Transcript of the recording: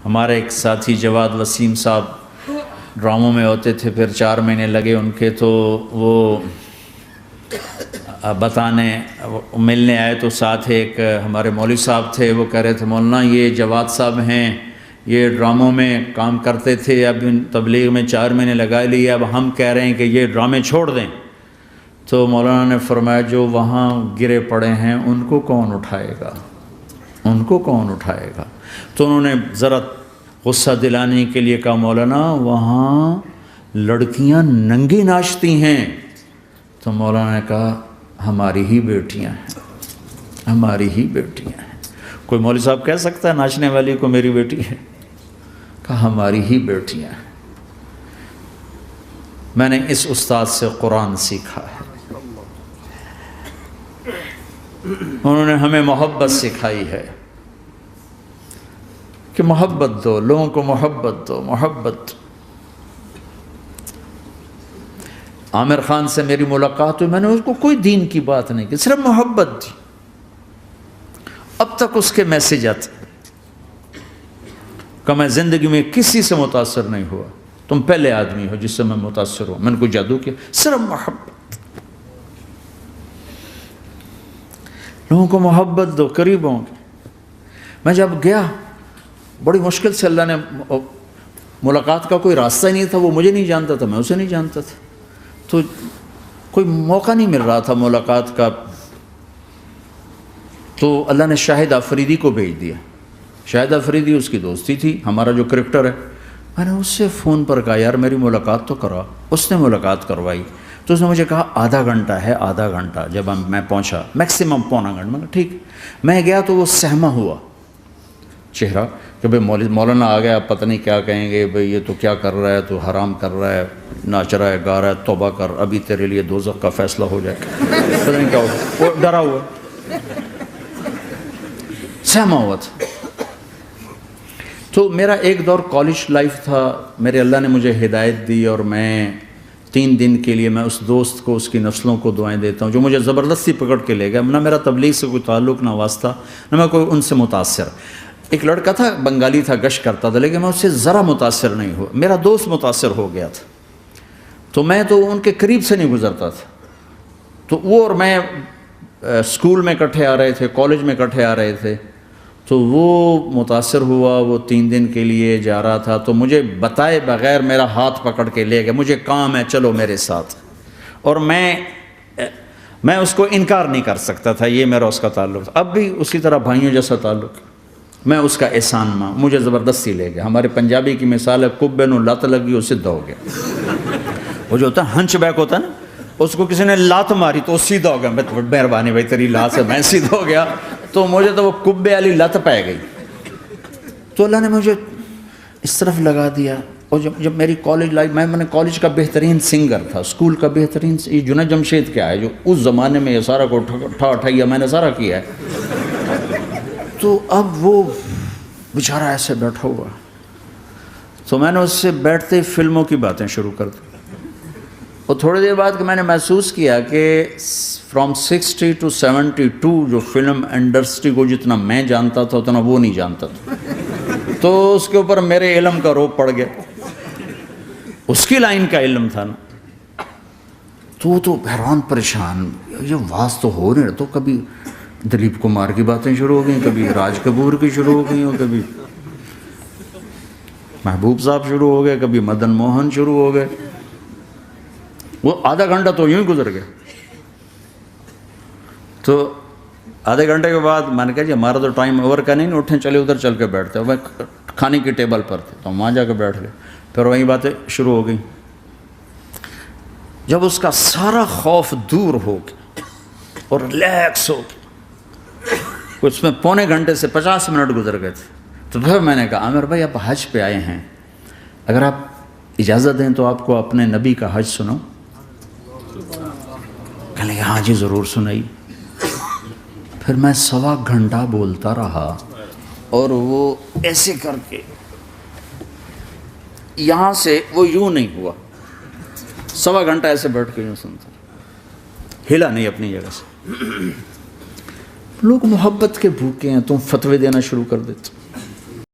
ہمارے ایک ساتھی جواد وسیم صاحب ڈراموں میں ہوتے تھے، پھر 4 مہینے لگے ان کے، تو وہ بتانے ملنے آئے تو ساتھ ایک ہمارے مولوی صاحب تھے، وہ کہہ رہے تھے مولانا یہ جواد صاحب ہیں، یہ ڈراموں میں کام کرتے تھے، اب ان تبلیغ میں 4 مہینے لگا لیے، اب ہم کہہ رہے ہیں کہ یہ ڈرامے چھوڑ دیں۔ تو مولانا نے فرمایا جو وہاں گرے پڑے ہیں ان کو کون اٹھائے گا، ان کو کون اٹھائے گا؟ تو انہوں نے ذرا غصہ دلانے کے لیے کہا مولانا وہاں لڑکیاں ننگی ناچتی ہیں۔ تو مولانا نے کہا ہماری ہی بیٹیاں ہیں، ہماری ہی بیٹیاں ہیں۔ کوئی مولوی صاحب کہہ سکتا ہے ناچنے والی کو میری بیٹی ہے؟ کہا ہماری ہی بیٹیاں ہیں۔ میں نے اس استاد سے قرآن سیکھا ہے، انہوں نے ہمیں محبت سکھائی ہے کہ محبت دو، لوگوں کو محبت دو، محبت۔ عامر خان سے میری ملاقات ہوئی، میں نے اس کو کوئی دین کی بات نہیں کی، صرف محبت دی۔ اب تک اس کے میسیج آتے کہ میں زندگی میں کسی سے متاثر نہیں ہوا، تم پہلے آدمی ہو جس سے میں متاثر ہوں، میں نے کوئی جادو کیا، صرف محبت۔ لوگوں کو محبت دو، قریب ہوں گے۔ میں جب گیا بڑی مشکل سے اللہ نے، ملاقات کا کوئی راستہ ہی نہیں تھا، وہ مجھے نہیں جانتا تھا، میں اسے نہیں جانتا تھا، تو کوئی موقع نہیں مل رہا تھا ملاقات کا۔ تو اللہ نے شاہد آفریدی کو بھیج دیا۔ شاہد آفریدی اس کی دوستی تھی، ہمارا جو کرکٹر ہے۔ میں نے اس سے فون پر کہا یار میری ملاقات تو کرا، اس نے ملاقات کروائی۔ تو اس نے مجھے کہا آدھا گھنٹہ ہے، آدھا گھنٹہ۔ جب میں پہنچا میکسیمم پونا گھنٹہ، میں کہا ٹھیک۔ میں گیا تو وہ سہما ہوا چہرہ کہ بھئی مولانا آ گیا، پتہ نہیں کیا کہیں گے، بھئی یہ تو کیا کر رہا ہے، تو حرام کر رہا ہے، ناچ رہا ہے، گا رہا ہے، توبہ کر، ابھی تیرے لیے دوزخ کا فیصلہ ہو جائے، پتہ نہیں کیا ہوگا۔ وہ ڈرا ہوا، سہما ہوا تھا۔ تو میرا ایک دور کالج لائف تھا، میرے اللہ نے مجھے ہدایت دی، اور میں 3 دن کے لیے میں اس دوست کو، اس کی نسلوں کو دعائیں دیتا ہوں جو مجھے زبردستی پکڑ کے لے گیا۔ نہ میرا تبلیغ سے کوئی تعلق، نہ واسطہ، نہ میں کوئی ان سے متاثر۔ ایک لڑکا تھا، بنگالی تھا، گشت کرتا تھا، لیکن میں اس سے ذرا متاثر نہیں ہوا۔ میرا دوست متاثر ہو گیا تھا، تو میں تو ان کے قریب سے نہیں گزرتا تھا۔ تو وہ اور میں اسکول میں اکٹھے آ رہے تھے، کالج میں اکٹھے آ رہے تھے۔ تو وہ متاثر ہوا، وہ 3 دن کے لیے جا رہا تھا، تو مجھے بتائے بغیر میرا ہاتھ پکڑ کے لے گیا، مجھے کام ہے چلو میرے ساتھ۔ اور میں اس کو انکار نہیں کر سکتا تھا، یہ میرا اس کا تعلق تھا۔ اب بھی اسی طرح بھائیوں جیسا تعلق، میں اس کا احسان ماں، مجھے زبردستی لے گیا۔ ہمارے پنجابی کی مثال ہے کبے نو لت لگی، اس سیدھا ہو گیا۔ وہ جو ہوتا ہے ہنچ بیک ہوتا ہے نا، اس کو کسی نے لات ماری تو سیدھا ہو گیا۔ مہربانی بھائی تیری لات سے میں سیدھا ہو گیا، تو مجھے تو وہ کبے والی لت پہ گئی۔ تو اللہ نے مجھے اس طرف لگا دیا۔ اور جب میری کالج لائف، میں نے کالج کا بہترین سنگر تھا، اسکول کا بہترین، یہ جنید جمشید کیا ہے جو اس زمانے میں یہ سارا کو اٹھایا میں نے سارا کیا ہے۔ تو اب وہ بیچارہ ایسے بیٹھا ہوا، تو میں نے اس سے بیٹھتے فلموں کی باتیں شروع کر دی۔ اور تھوڑی دیر بعد کہ میں نے محسوس کیا کہ فرام 60 to 72 جو فلم انڈسٹری کو جتنا میں جانتا تھا اتنا وہ نہیں جانتا تھا۔ تو اس کے اوپر میرے علم کا روپ پڑ گیا، اس کی لائن کا علم تھا نا۔ تو وہ تو حیران پریشان، یہ واز تو ہو نہیں رہا، تو کبھی دلیپ کمار کی باتیں شروع ہو گئیں، کبھی راج کپور کی شروع ہو گئیں، کبھی محبوب صاحب شروع ہو گئے، کبھی مدن موہن شروع ہو گئے۔ وہ آدھا گھنٹہ تو یوں ہی گزر گیا۔ تو آدھے گھنٹے کے بعد میں نے کہا جی ہمارا تو ٹائم اوور کا نہیں، اٹھیں چلے ادھر چل کے بیٹھتے۔ میں کھانے کی ٹیبل پر تھے تو وہاں جا کے بیٹھ گئے، پھر وہیں باتیں شروع ہو گئیں۔ جب اس کا سارا خوف دور ہو گیا اور ریلیکس ہو گیا، اس میں پونے گھنٹے سے 50 منٹ گزر گئے تھے، تو پھر میں نے کہا عامر بھائی آپ حج پہ آئے ہیں، اگر آپ اجازت دیں تو آپ کو اپنے نبی کا حج سناؤں؟ کہنے لگے ہاں جی ضرور سنائی۔ پھر میں 1.25 گھنٹہ بولتا رہا، اور وہ ایسے کر کے یہاں سے وہ یوں نہیں ہوا، 1.25 گھنٹہ ایسے بیٹھ کے یوں سنتا، ہلا نہیں اپنی جگہ سے۔ لوگ محبت کے بھوکے ہیں، تم فتوے دینا شروع کر دیتے۔